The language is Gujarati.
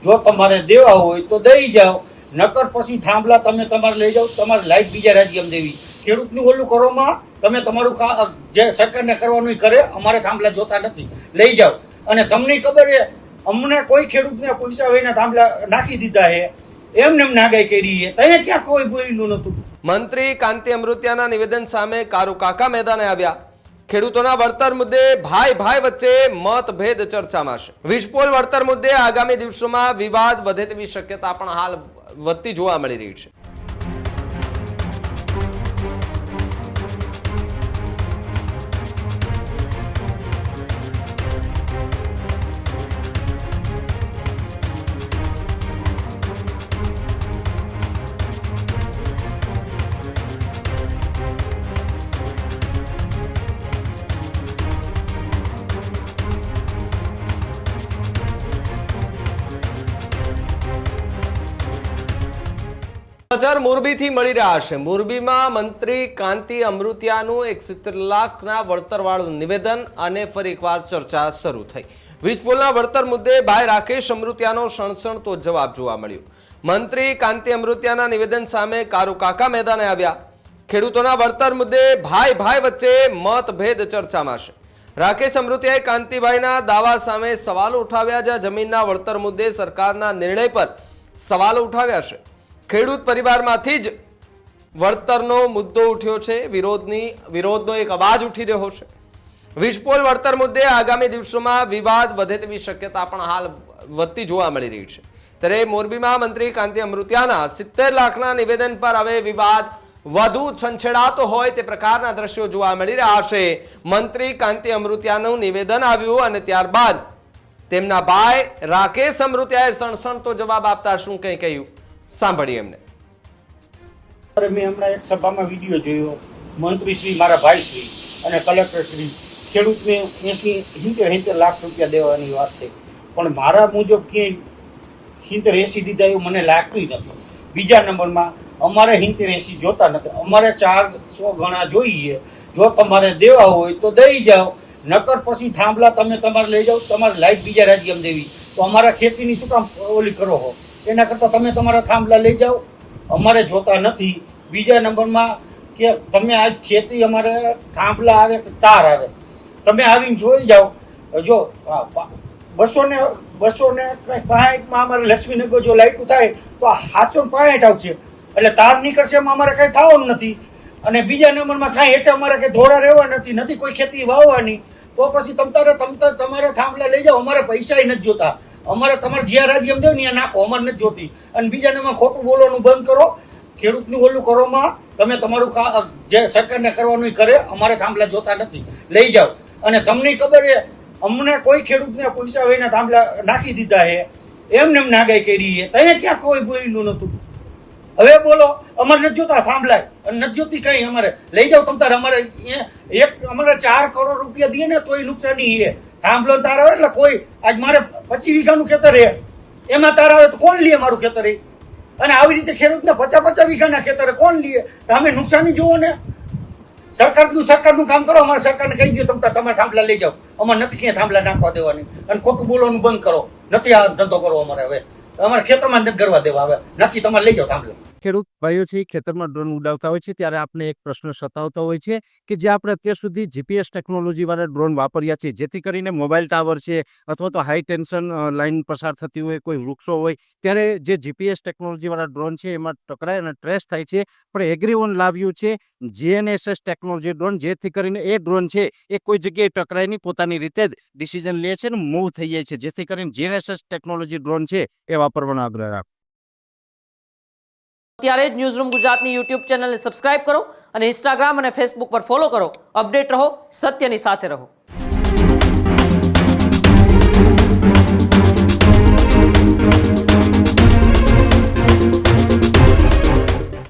જો તમારે દેવા હોય તો દઈ જાઓ, નકર પછી થાંભલા તમે તમારે લઈ જાઓ, તમારે લાઈટ બીજા રાજ્યમાં દેવી. ખેડૂતનું ઓલું કરવામાં તમે તમારું જે સરકારને કરવાનું કરે, અમારે થાંભલા જોતા નથી, લઈ જાઓ. અને તમને ખબર છે અમને કોઈ ખેડૂતને પૈસા વહીને થાંભલા નાખી દીધા છે, એમને નાગાઈ કરી છે, ત્યાં ક્યાં કોઈ બોલ્યું નતું. મંત્રી કાંતિ અમૃતિયાના નિવેદન સામે કારુ કાકા મેદાને આવ્યા. ખેડૂતોના વળતર મુદ્દે ભાઈ વચ્ચે મતભેદ ચર્ચામાં છે. વીજપોલ વળતર મુદ્દે આગામી દિવસોમાં વિવાદ વધે તેવી શક્યતા પણ હાલ વધતી જોવા મળી રહી છે. સમાચાર મોરબીથી મળી રહ્યા છે. મોરબીમાં મંત્રી કાંતિ અમૃતિયાનું 71 લાખના વળતરવાળું નિવેદન અને ફરી એકવાર ચર્ચા શરૂ થઈ. વીજપોલના વળતર મુદ્દે ભાઈ રાકેશ અમૃતિયાનો સણસણતો જવાબ જોવા મળ્યો. મંત્રી કાંતિ અમૃતિયાના નિવેદન સામે કારુ કાકા મેદાને આવ્યા. ખેડૂતોના વળતર મુદ્દે ભાઈ વચ્ચે મતભેદ ચર્ચામાં છે. રાકેશ અમૃતિયાએ કાંતિભાઈના દાવા સામે સવાલો ઉઠાવ્યા, જ્યાં જમીનના વળતર મુદ્દે સરકારના નિર્ણય પર સવાલો ઉઠાવ્યા છે. ખેડૂત પરિવારમાંથી જ વળતરનો મુદ્દો ઉઠ્યો છે. વિરોધનો એક અવાજ ઉઠી રહ્યો છે. વીજપોલ વળતર મુદ્દે આગામી દિવસોમાં વિવાદ વધે તેવી શક્યતા પણ હાલ વધતી જોવા મળી રહી છે. ત્યારે મોરબીમાં મંત્રી કાંતિ અમૃતિયાના 70 લાખના નિવેદન પર હવે વિવાદ વધુ છંછેડાતો હોય તે પ્રકારના દ્રશ્યો જોવા મળી રહ્યા છે. મંત્રી કાંતિ અમૃતિયાનું નિવેદન આવ્યું અને ત્યારબાદ તેમના ભાઈ રાકેશ અમૃતિયાએ સણસણતો જવાબ આપતા શું કંઈ કહ્યું, સાંભળીએ એમને. મેં હમણાં એક સભામાં વિડીયો જોયો, મંત્રી શ્રી, મારા ભાઈ શ્રી અને કલેક્ટર શ્રી ખેડૂતને 80-70 લાખ રૂપિયા દેવાની વાત છે, પણ મારા મુજબ ક્યાંય 70-80 દીધા એવું મને લાગતું નથી. બીજા નંબરમાં અમારે 70-80 જોતા નથી, અમારે 400 ગણા જોઈએ. જો તમારે દેવા હોય તો દઈ જાઓ, નકર પછી થાંભલા તમે તમારે લઈ જાઓ, તમારે લાઈટ બીજા રાજ્યમાં દેવી. તો અમારા ખેતીની શું કામ ઓલી કરો છો? એના કરતાં તમે તમારા થાંભલા લઈ જાઓ, અમારે જોતા નથી. બીજા નંબરમાં કે તમે આજ ખેતી અમારે થાંભલા આવે કે તાર આવે, તમે આવીને જોઈ જાઓ. જો 200 ને 65માં અમારે લક્ષ્મીનગર જો લાઈટ થાય તો 765 આવશે, એટલે તાર નીકળશે, એમાં અમારે કંઈ થવાનું નથી. અને બીજા નંબરમાં કાંઈ હેઠળ અમારે કંઈ ધોરા રહેવા નથી કોઈ ખેતી વાવવાની. તો પછી તમારે થાંભલા લઈ જાઓ, અમારે પૈસા નથી જોતા, અમારે તમારે જ્યાં રાજ્યમાં દેવ ત્યાં નાખો, અમારે નથી જોતી. અને બીજા નંબરમાં ખોટું બોલવાનું બંધ કરો. ખેડૂતનું ઓલું કરવામાં તમે તમારું જે સરકારને કરવાનું કરે, અમારે થાંભલા જોતા નથી, લઈ જાઓ. અને તમને ખબર છે અમને કોઈ ખેડૂતને પૈસા વહીને થાંભલા નાખી દીધા છે, એમને નાગાઈ કરી છે, ત્યાં ક્યાં કોઈ બોલ્યું નતું. હવે બોલો, અમારે નથી જોતા થાંભલા અને નથી જોતી કઈ, અમારે લઈ જાઓ તમતાર. અમારે 4 કરોડ રૂપિયા દઈએ ને તોય નુકસાની છે. થાંભલો તાર આવે એટલે કોઈ, આજ મારે 25 વીઘાનું ખેતર છે, એમાં તાર આવે તો કોણ લે મારું ખેતર? અને આવી રીતે ખેડૂતને 50 વીઘાના ખેતરે કોણ લે? તમે નુકસાની જુઓ ને. સરકારનું કામ કરો, અમારે સરકારને કહી દો તમારે થાંભલા લઈ જાઓ, અમારે નથી ક્યાંય થાંભલા નાખવા દેવાની. અને ખોટું બોલવાનું બંધ કરો, નથી આ ધંધો કરવો અમારે. હવે અમારે ખેતરમાં નથી કરવા દેવા, હવે નક્કી તમારે લઈ જાઓ થાંભલા. ખેડૂત ભાઈઓ છે ખેતરમાં ડ્રોન ઉડાવતા હોય છે, ત્યારે આપણે એક પ્રશ્ન સતાવતો હોય છે કે જે આપણે અત્યાર સુધી જીપીએસ ટેકનોલોજીવાળા ડ્રોન વાપર્યા છે, જેથી કરીને મોબાઈલ ટાવર છે અથવા તો હાઈ ટેન્શન લાઇન પસાર થતી હોય, કોઈ વૃક્ષો હોય, ત્યારે જે જીપીએસ ટેકનોલોજીવાળા ડ્રોન છે એમાં ટકરાય અને ટ્રેસ થાય છે. પણ એગ્રીઓન લાવ્યું છે GNSS ટેકનોલોજી ડ્રોન, જેથી કરીને એ ડ્રોન છે એ કોઈ જગ્યાએ ટકરાય નહીં, પોતાની રીતે જ ડિસિઝન લે છે અને મૂવ થઈ જાય છે, જેથી કરીને GNSS ટેકનોલોજી ડ્રોન છે એ વાપરવાનો આગ્રહ રાખો. અત્યારે જ ન્યૂઝરૂમ ગુજરાતની યુટ્યુબ ચેનલને સબસ્ક્રાઇબ કરો અને ઇન્સ્ટાગ્રામ અને ફેસબુક પર ફોલો કરો. અપડેટ રહો, સત્યની સાથે રહો.